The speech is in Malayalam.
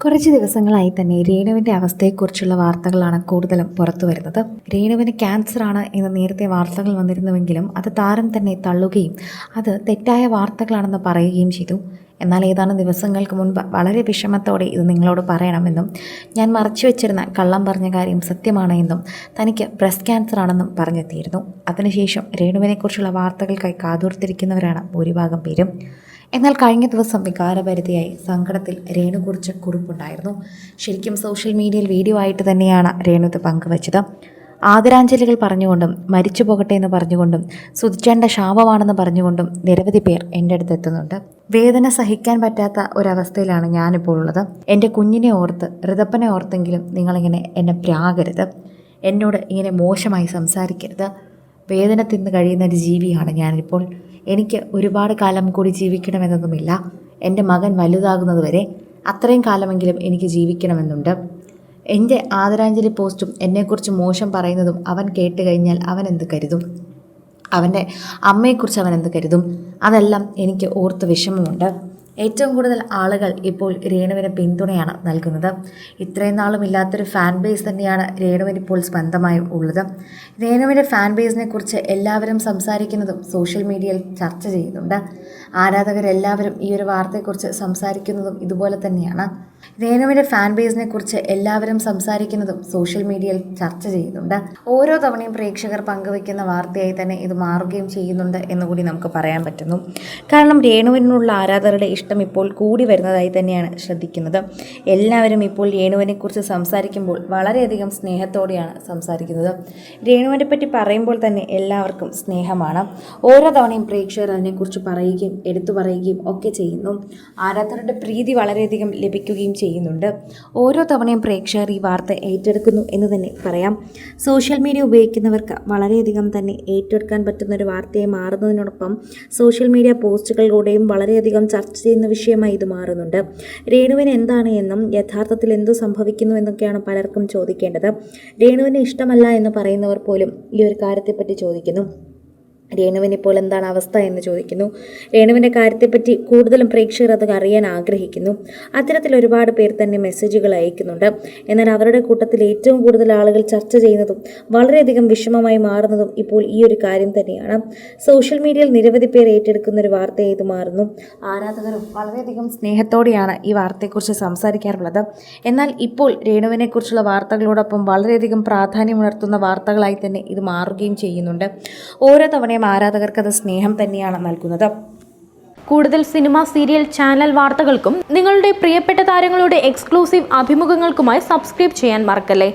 കുറച്ച് ദിവസങ്ങളായി തന്നെ രേണുവിൻ്റെ അവസ്ഥയെക്കുറിച്ചുള്ള വാർത്തകളാണ് കൂടുതലും പുറത്തു വരുന്നത്. രേണുവിന് ക്യാൻസറാണ് എന്ന് നേരത്തെ വാർത്തകൾ വന്നിരുന്നുവെങ്കിലും അത് താരം തന്നെ തള്ളുകയും അത് തെറ്റായ വാർത്തകളാണെന്ന് പറയുകയും ചെയ്തു. എന്നാൽ ഏതാനും ദിവസങ്ങൾക്ക് മുൻപ് വളരെ വിഷമത്തോടെ ഇത് നിങ്ങളോട് പറയണമെന്നും ഞാൻ മറച്ചു വെച്ചിരുന്ന കള്ളം പറഞ്ഞ കാര്യം സത്യമാണ് എന്നും തനിക്ക് ബ്രസ്റ്റ് ക്യാൻസർ ആണെന്നും പറഞ്ഞെത്തിയിരുന്നു. അതിനുശേഷം രേണുവിനെക്കുറിച്ചുള്ള വാർത്തകൾക്കായി കാതോർത്തിരിക്കുന്നവരാണ് ഭൂരിഭാഗം പേരും. എന്നാൽ കഴിഞ്ഞ ദിവസം വികാരഭരിതയായി സങ്കടത്തിൽ രേണു കുറിച്ച കുറിപ്പുണ്ടായിരുന്നു. ശരിക്കും സോഷ്യൽ മീഡിയയിൽ വീഡിയോ ആയിട്ട് തന്നെയാണ് രേണു ഇത് പങ്കുവച്ചത്. ആദരാഞ്ജലികൾ പറഞ്ഞുകൊണ്ടും മരിച്ചു പോകട്ടെ എന്ന് പറഞ്ഞുകൊണ്ടും സുധിച്ചേണ്ട ശാപമാണെന്ന് പറഞ്ഞുകൊണ്ടും നിരവധി പേർ എൻ്റെ അടുത്ത് എത്തുന്നുണ്ട്. വേദന സഹിക്കാൻ പറ്റാത്ത ഒരവസ്ഥയിലാണ് ഞാനിപ്പോൾ ഉള്ളത്. എൻ്റെ കുഞ്ഞിനെ ഓർത്ത് ഋതപ്പനെ ഓർത്തെങ്കിലും നിങ്ങളിങ്ങനെ എന്നെ പ്രാകരുത്, എന്നോട് ഇങ്ങനെ മോശമായി സംസാരിക്കരുത്. വേദന തിന്ന് കഴിയുന്ന ഒരു ജീവിയാണ് ഞാനിപ്പോൾ. എനിക്ക് ഒരുപാട് കാലം കൂടി ജീവിക്കണമെന്നതുമില്ല. എൻ്റെ മകൻ വലുതാകുന്നത് വരെ അത്രയും കാലമെങ്കിലും എനിക്ക് ജീവിക്കണമെന്നുണ്ട്. എൻ്റെ ആദരാഞ്ജലി പോസ്റ്റും എന്നെക്കുറിച്ച് മോശം പറയുന്നതും അവൻ കേട്ട് കഴിഞ്ഞാൽ അവൻ എന്ത് കരുതും? അവൻ്റെ അമ്മയെക്കുറിച്ച് അവൻ എന്ത് കരുതും? അതെല്ലാം എനിക്ക് ഓർത്ത് വിഷമമുണ്ട്. ഏറ്റവും കൂടുതൽ ആളുകൾ ഇപ്പോൾ രേണുവിന് പിന്തുണയാണ് നൽകുന്നത്. ഇത്രയും നാളും ഇല്ലാത്തൊരു ഫാൻ ബേസ് തന്നെയാണ് രേണുവിന് ഇപ്പോൾ സ്വന്തമായി ഉള്ളത്. രേണുവിൻ്റെ ഫാൻ ബേസിനെ കുറിച്ച് എല്ലാവരും സംസാരിക്കുന്നതും സോഷ്യൽ മീഡിയയിൽ ചർച്ച ചെയ്യുന്നുണ്ട്. ആരാധകരെല്ലാവരും ഈ ഒരു വാർത്തയെക്കുറിച്ച് സംസാരിക്കുന്നതും ഇതുപോലെ തന്നെയാണ്. രേണുവിൻ്റെ ഫാൻ ബേസിനെ കുറിച്ച് എല്ലാവരും സംസാരിക്കുന്നതും സോഷ്യൽ മീഡിയയിൽ ചർച്ച ചെയ്യുന്നുണ്ട്. ഓരോ തവണയും പ്രേക്ഷകർ പങ്കുവയ്ക്കുന്ന വാർത്തയായി തന്നെ ഇത് മാറുകയും ചെയ്യുന്നുണ്ട് എന്നുകൂടി നമുക്ക് പറയാൻ പറ്റുന്നു. കാരണം രേണുവിനുള്ള ആരാധകരുടെ ഇഷ്ടം ഇപ്പോൾ കൂടി വരുന്നതായി തന്നെയാണ് ശ്രദ്ധിക്കുന്നത്. എല്ലാവരും ഇപ്പോൾ രേണുവിനെക്കുറിച്ച് സംസാരിക്കുമ്പോൾ വളരെയധികം സ്നേഹത്തോടെയാണ് സംസാരിക്കുന്നത്. രേണുവിനെ പറ്റി പറയുമ്പോൾ തന്നെ എല്ലാവർക്കും സ്നേഹമാണ്. ഓരോ തവണയും പ്രേക്ഷകർ അതിനെക്കുറിച്ച് പറയുകയും എടുത്തു പറയുകയും ഒക്കെ ചെയ്യുന്നു. ആരാധകരുടെ പ്രീതി വളരെയധികം ലഭിക്കുകയും ചെയ്യുന്നുണ്ട്. ഓരോ തവണയും പ്രേക്ഷകർ ഈ വാർത്ത ഏറ്റെടുക്കുന്നു എന്ന് തന്നെ പറയാം. സോഷ്യൽ മീഡിയ ഉപയോഗിക്കുന്നവർക്ക് വളരെയധികം തന്നെ ഏറ്റെടുക്കാൻ പറ്റുന്ന ഒരു വാർത്തയായി മാറുന്നതിനോടൊപ്പം സോഷ്യൽ മീഡിയ പോസ്റ്റുകളിലൂടെയും വളരെയധികം ചർച്ച ചെയ്യുന്ന വിഷയമായി ഇത് മാറുന്നുണ്ട്. രേണുവിന് എന്താണ് എന്നും യഥാർത്ഥത്തിൽ എന്തു സംഭവിക്കുന്നു എന്നൊക്കെയാണ് പലർക്കും ചോദിക്കേണ്ടത്. രേണുവിന് ഇഷ്ടമല്ല എന്ന് പറയുന്നവർ പോലും ഈ ഒരു കാര്യത്തെപ്പറ്റി ചോദിക്കുന്നു. രേണുവിന് ഇപ്പോൾ എന്താണ് അവസ്ഥ എന്ന് ചോദിക്കുന്നു. രേണുവിൻ്റെ കാര്യത്തെപ്പറ്റി കൂടുതലും പ്രേക്ഷകർ അത് അറിയാൻ ആഗ്രഹിക്കുന്നു. അത്തരത്തിൽ ഒരുപാട് പേർ തന്നെ മെസ്സേജുകൾ അയക്കുന്നുണ്ട്. എന്നാൽ അവരുടെ കൂട്ടത്തിൽ ഏറ്റവും കൂടുതൽ ആളുകൾ ചർച്ച ചെയ്യുന്നതും വളരെയധികം വിഷമമായി മാറുന്നതും ഇപ്പോൾ ഈ ഒരു കാര്യം തന്നെയാണ്. സോഷ്യൽ മീഡിയയിൽ നിരവധി പേർ ഏറ്റെടുക്കുന്ന ഒരു വാർത്തയായി ഇത് മാറുന്നു. ആരാധകരും വളരെയധികം സ്നേഹത്തോടെയാണ് ഈ വാർത്തയെക്കുറിച്ച് സംസാരിക്കാറുള്ളത്. എന്നാൽ ഇപ്പോൾ രേണുവിനെക്കുറിച്ചുള്ള വാർത്തകളോടൊപ്പം വളരെയധികം പ്രാധാന്യമുണർത്തുന്ന വാർത്തകളായി തന്നെ ഇത് മാറുകയും ചെയ്യുന്നുണ്ട്. ഓരോ തവണയും ആരാധകർക്ക് അത് സ്നേഹം തന്നെയാണ് നൽകുന്നത്. കൂടുതൽ സിനിമ, സീരിയൽ, ചാനൽ വാർത്തകൾക്കും നിങ്ങളുടെ പ്രിയപ്പെട്ട താരങ്ങളുടെ എക്സ്ക്ലൂസീവ് അഭിമുഖങ്ങൾക്കുമായി സബ്സ്ക്രൈബ് ചെയ്യാൻ മറക്കല്ലേ.